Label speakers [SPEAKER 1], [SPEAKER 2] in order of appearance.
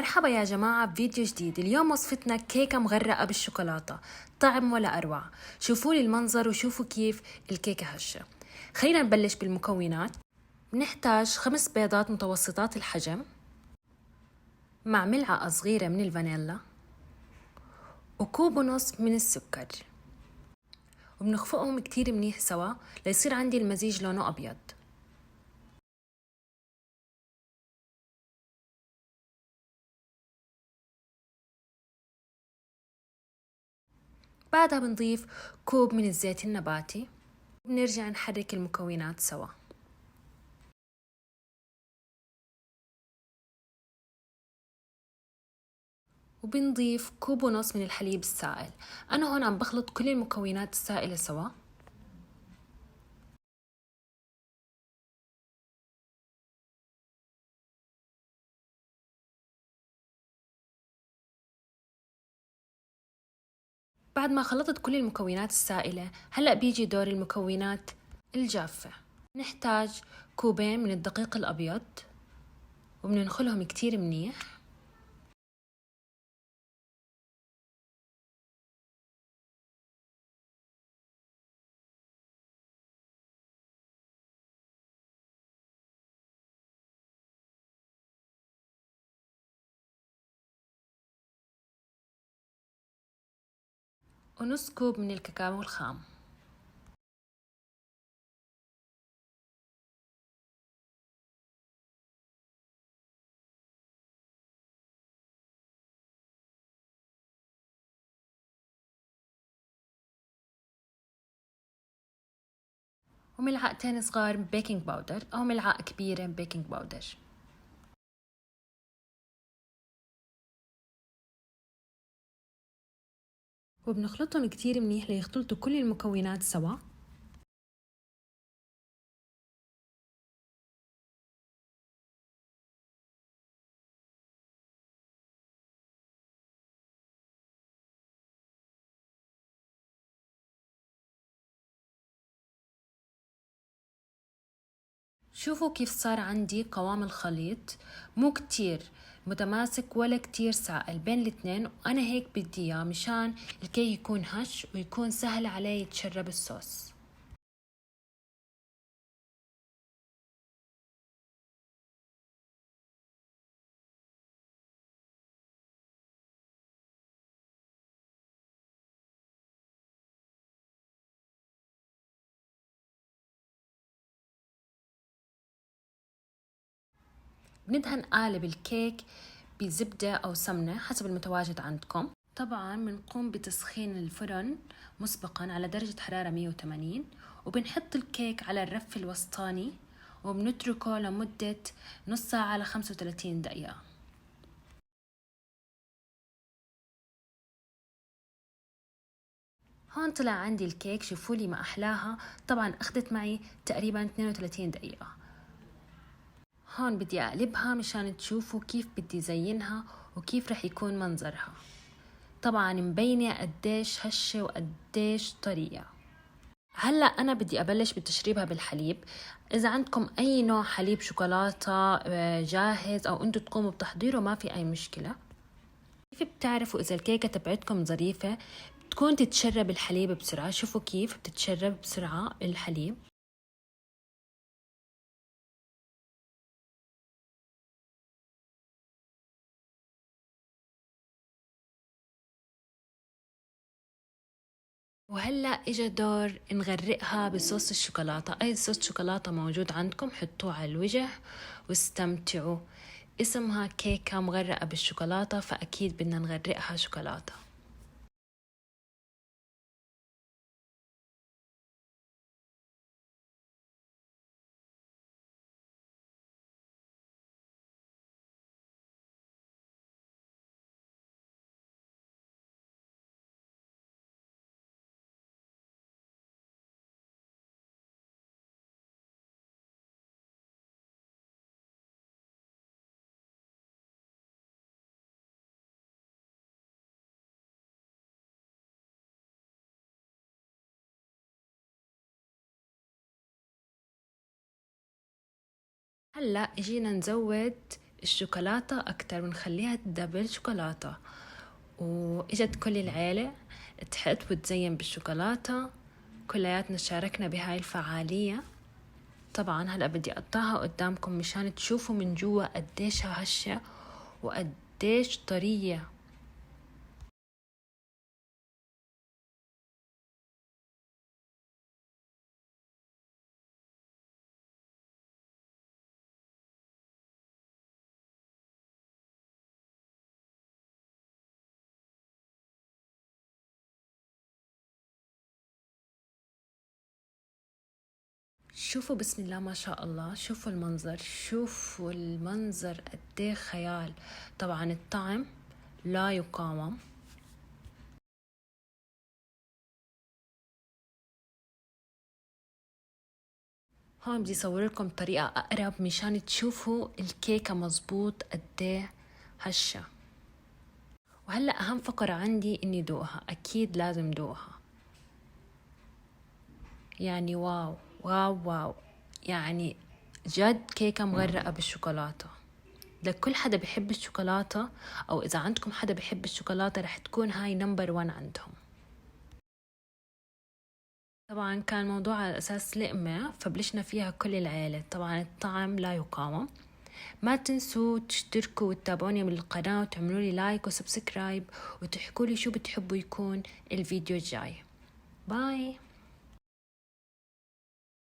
[SPEAKER 1] مرحبا يا جماعة بفيديو جديد. اليوم وصفتنا كيكة مغرقة بالشوكولاتة، طعم ولا أروع. شوفوا لي المنظر وشوفوا كيف الكيكة هشة. خلينا نبلش بالمكونات. بنحتاج 5 بيضات متوسطات الحجم مع ملعقة صغيرة من الفانيلا وكوب ونص من السكر، وبنخفقهم كتير منيح سوا ليصير عندي المزيج لونه أبيض. بعدها بنضيف كوب من الزيت النباتي وبنرجع نحرك المكونات سوا. وبنضيف كوب ونص من الحليب السائل. أنا هون عم بخلط كل المكونات السائلة سوا. بعد ما خلطت كل المكونات السائلة، هلأ بيجي دور المكونات الجافة. نحتاج كوبين من الدقيق الأبيض وبننخلهم كتير منيح. ونص كوب من الكاكاو الخام. وملعقتين صغار بيكنج باودر أو ملعقة كبيرة بيكنج باودر. وبنخلطهم كتير منيح ليختلطوا كل المكونات سوا. شوفوا كيف صار عندي قوام الخليط، مو كتير متماسك ولا كتير سائل، بين الاثنين. وأنا هيك بدي إياه مشان الكيك يكون هش ويكون سهل عليه يتشرب الصوص. بندهن قالب الكيك بزبدة أو سمنة حسب المتواجد عندكم. طبعا بنقوم بتسخين الفرن مسبقا على درجة حرارة 180، وبنحط الكيك على الرف الوسطاني وبنتركه لمدة نص ساعة ل 35 دقيقة. هون طلع عندي الكيك، شوفوا لي ما أحلاها. طبعا أخذت معي تقريبا 32 دقيقة. هون بدي أقلبها مشان تشوفوا كيف بدي زينها وكيف رح يكون منظرها. طبعا مبينة قديش هشة وقديش طرية. هلأ أنا بدي أبلش بتشريبها بالحليب. إذا عندكم أي نوع حليب شوكولاتة جاهز أو أنتوا تقوموا بتحضيره ما في أي مشكلة. كيف بتعرفوا إذا الكيكة تبعتكم ظريفة؟ بتكون تتشرب الحليب بسرعة. شوفوا كيف بتتشرب بسرعة الحليب. وهلأ إجا دور نغرقها بصوص الشوكولاتة. أي صوص شوكولاتة موجود عندكم حطوه على الوجه واستمتعوا. اسمها كيكة مغرقة بالشوكولاتة، فأكيد بدنا نغرقها شوكولاتة. هلأ اجينا نزود الشوكولاتة أكتر، بنخليها دبل شوكولاتة. وإجت كل العيلة تحط وتزين بالشوكولاتة، كلياتنا شاركنا بهاي الفعالية. طبعا هلأ بدي أقطعها قدامكم مشان تشوفوا من جوا قديش هشة وقديش طرية. شوفوا بسم الله ما شاء الله، شوفوا المنظر، شوفوا المنظر قديه خيال. طبعا الطعم لا يقاوم. هون بدي صور لكم طريقة أقرب مشان تشوفوا الكيكة مزبوط قديه هشة. وهلأ أهم فقرة عندي إني دوقها، أكيد لازم دوقها. يعني واو واو واو، يعني جد كيكة مغرقة بالشوكولاتة. لكل حدا بيحب الشوكولاتة، أو إذا عندكم حدا بيحب الشوكولاتة رح تكون هاي نمبر 1 عندهم. طبعا كان موضوع على أساس لقمة، فبلشنا فيها كل العيلة. طبعا الطعم لا يقاوم. ما تنسوا تشتركوا وتتابعوني من القناة وتعملوا لي لايك وسبسكرايب وتحكوا لي شو بتحبوا يكون الفيديو الجاي. باي.